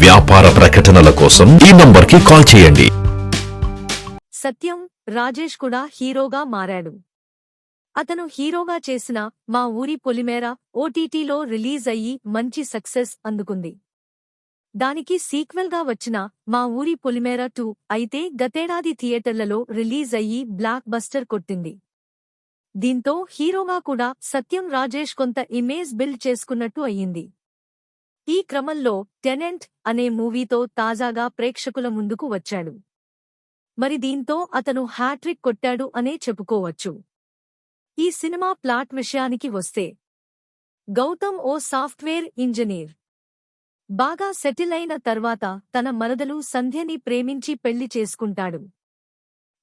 వ్యాపార ప్రకటనల కోసం ఈ నంబర్కి కాల్ చేయండి. సత్యం రాజేష్ కూడా హీరోగా మారాడు. అతను హీరోగా చేసిన మా ఊరి పొలిమేర ఓటీటీలో రిలీజ్ అయ్యి మంచి సక్సెస్ అందుకుంది. దానికి సీక్వెల్గా వచ్చిన మా ఊరి పొలిమేర 2 అయితే గతేడాది థియేటర్లలో రిలీజ్ అయ్యి బ్లాక్ బస్టర్ కొట్టింది. దీంతో హీరోగా కూడా సత్యం రాజేష్ కొంత ఇమేజ్ బిల్డ్ చేసుకున్నట్టు అయ్యింది. ఈ క్రమంలో టెనెంట్ అనే మూవీతో తాజాగా ప్రేక్షకుల ముందుకు వచ్చాడు. మరి దీంతో అతను హ్యాట్రిక్ కొట్టాడు అనే చెప్పుకోవచ్చు. ఈ సినిమా ప్లాట్ విషయానికి వస్తే, గౌతమ్ ఓ సాఫ్ట్వేర్ ఇంజనీర్. బాగా సెటిల్ అయిన తర్వాత తన మరదలు సంధ్యని ప్రేమించి పెళ్లి చేసుకుంటాడు.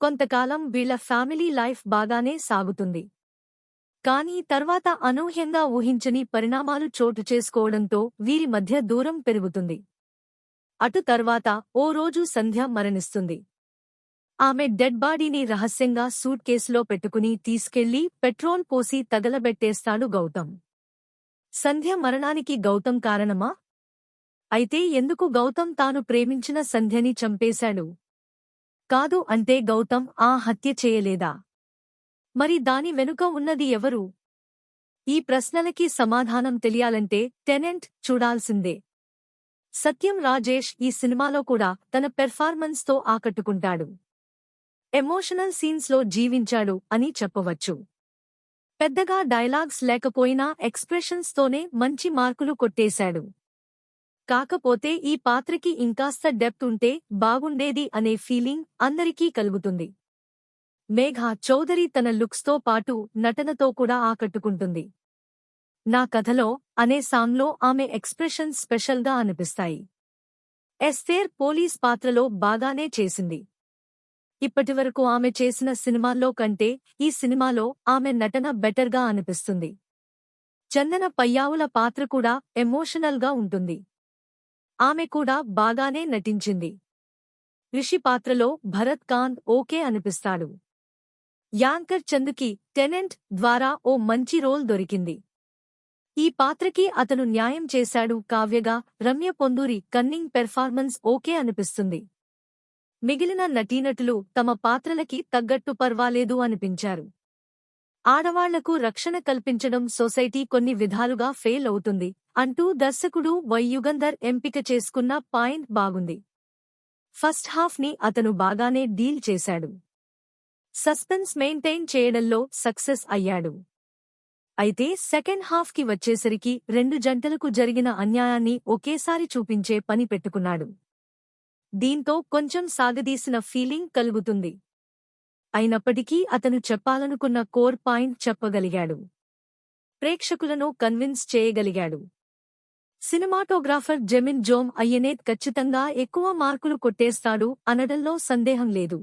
కొంతకాలం వీళ్ల ఫ్యామిలీ లైఫ్ బాగానే సాగుతుంది. కానీ తర్వాత అనూహ్యంగా ఊహించని పరిణామాలు చోటు చేసుకోవడంతో వీరి మధ్య దూరం పెరుగుతుంది. అటు తర్వాత ఓ రోజు సంధ్య మరణిస్తుంది. ఆమె డెడ్ బాడీని రహస్యంగా సూట్ కేసులో పెట్టుకుని తీసుకెళ్లి పెట్రోల్ పోసి తగలబెట్టేస్తాడు గౌతమ్. సంధ్య మరణానికి గౌతమ్ కారణమా? అయితే ఎందుకు గౌతమ్ తాను ప్రేమించిన సంధ్యని చంపేశాడు? కాదు అంటే గౌతమ్ ఆ హత్య చేయలేదా? మరి దాని వెనుక ఉన్నది ఎవరు? ఈ ప్రశ్నలకి సమాధానం తెలియాలంటే టెనెంట్ చూడాల్సిందే. సత్యం రాజేష్ ఈ సినిమాలో కూడా తన పెర్ఫార్మెన్స్తో ఆకట్టుకుంటాడు. ఎమోషనల్ సీన్స్లో జీవించాడు అని చెప్పవచ్చు. పెద్దగా డైలాగ్స్ లేకపోయినా ఎక్స్ప్రెషన్స్తోనే మంచి మార్కులు కొట్టేశాడు. కాకపోతే ఈ పాత్రకి ఇంకాస్త డెప్త్ ఉంటే బాగుండేది అనే ఫీలింగ్ అందరికీ కలుగుతుంది. మేఘా చౌదరి తన లుక్స్తో పాటు నటనతో కూడా ఆకట్టుకుంటుంది. నా కథలో అనే సాంగ్లో ఆమె ఎక్స్ప్రెషన్స్ స్పెషల్గా అనిపిస్తాయి. ఎస్తేర్ పోలీస్ పాత్రలో బాగానే చేసింది. ఇప్పటివరకు ఆమె చేసిన సినిమాల్లో కంటే ఈ సినిమాలో ఆమె నటన బెటర్గా అనిపిస్తుంది. చందన పయ్యావుల పాత్ర కూడా ఎమోషనల్గా ఉంటుంది. ఆమె కూడా బాగానే నటించింది. రిషి పాత్రలో భరత్ ఖాన్ ఓకే అనిపిస్తాడు. యాంకర్ చందుకి టెనెంట్ ద్వారా ఓ మంచి రోల్ దొరికింది. ఈ పాత్రకి అతను న్యాయం చేశాడు. కావ్యగా Ramya Ponduri cunning performance okay అనిపిస్తుంది. మిగిలిన నటీనటులు తమ పాత్రలకి తగ్గట్టు పర్వాలేదు అనిపించారు. ఆడవాళ్లకు రక్షణ కల్పించడం సొసైటీ కొన్ని విధాలుగా ఫెయిల్ అవుతుంది అంటూ దర్శకుడు వై యుగంధర్ ఎంపిక చేసుకున్న పాయింట్ బాగుంది. ఫస్ట్ హాఫ్ని అతను బాగానే డీల్ చేశాడు. సస్పెన్స్ మెయింటైన్ చేయడంలో సక్సెస్ అయ్యాడు. అయితే సెకండ్ హాఫ్కి వచ్చేసరికి రెండు జంటలకు జరిగిన అన్యాయాన్ని ఒకేసారి చూపించే పని పెట్టుకున్నాడు. దీంతో కొంచెం సాగదీసిన ఫీలింగ్ కలుగుతుంది. అయినప్పటికీ అతను చెప్పాలనుకున్న కోర్ పాయింట్ చెప్పగలిగాడు. ప్రేక్షకులను కన్విన్స్ చేయగలిగాడు. సినిమాటోగ్రాఫర్ జెమిన్ జోమ్ అయ్యనేత్ ఖచ్చితంగా ఎక్కువ మార్కులు కొట్టేస్తాడు అనడంలో సందేహం లేదు.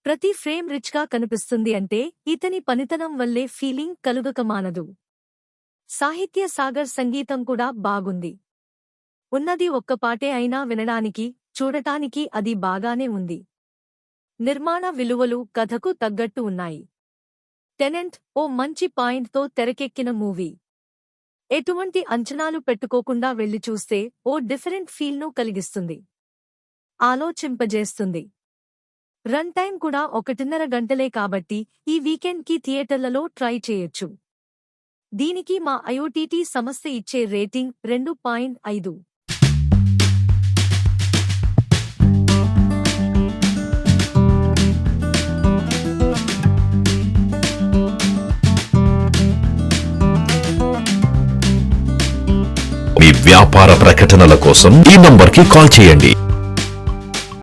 ప్రతి ఫ్రేమ్ రిచ్గా కనిపిస్తుంది అంటే ఇతని పనితనం వల్లే ఫీలింగ్ కలుగక మానదు. సాహిత్య సాగర్ సంగీతం కూడా బాగుంది. ఉన్నది ఒక్క పాటే అయినా వినడానికి, చూడటానికి అది బాగానే ఉంది. నిర్మాణ విలువలు కథకు తగ్గట్టు ఉన్నాయి. టెనెంట్ ఓ మంచి పాయింట్తో తెరకెక్కిన మూవీ. ఎటువంటి అంచనాలు పెట్టుకోకుండా వెళ్లి చూస్తే ఓ డిఫరెంట్ ఫీల్ను కలిగిస్తుంది. ఆలోచింపజేస్తుంది. రన్ టైం కూడా 1.5 గంటలే కాబట్టి ఈ వీకెండ్కి థియేటర్లలో ట్రై చేయొచ్చు. దీనికి మా ఐఓటీటీ సంస్థ ఇచ్చే రేటింగ్ 2.5. మీ వ్యాపార ప్రకటనల కోసం ఈ నంబర్కి కాల్ చేయండి.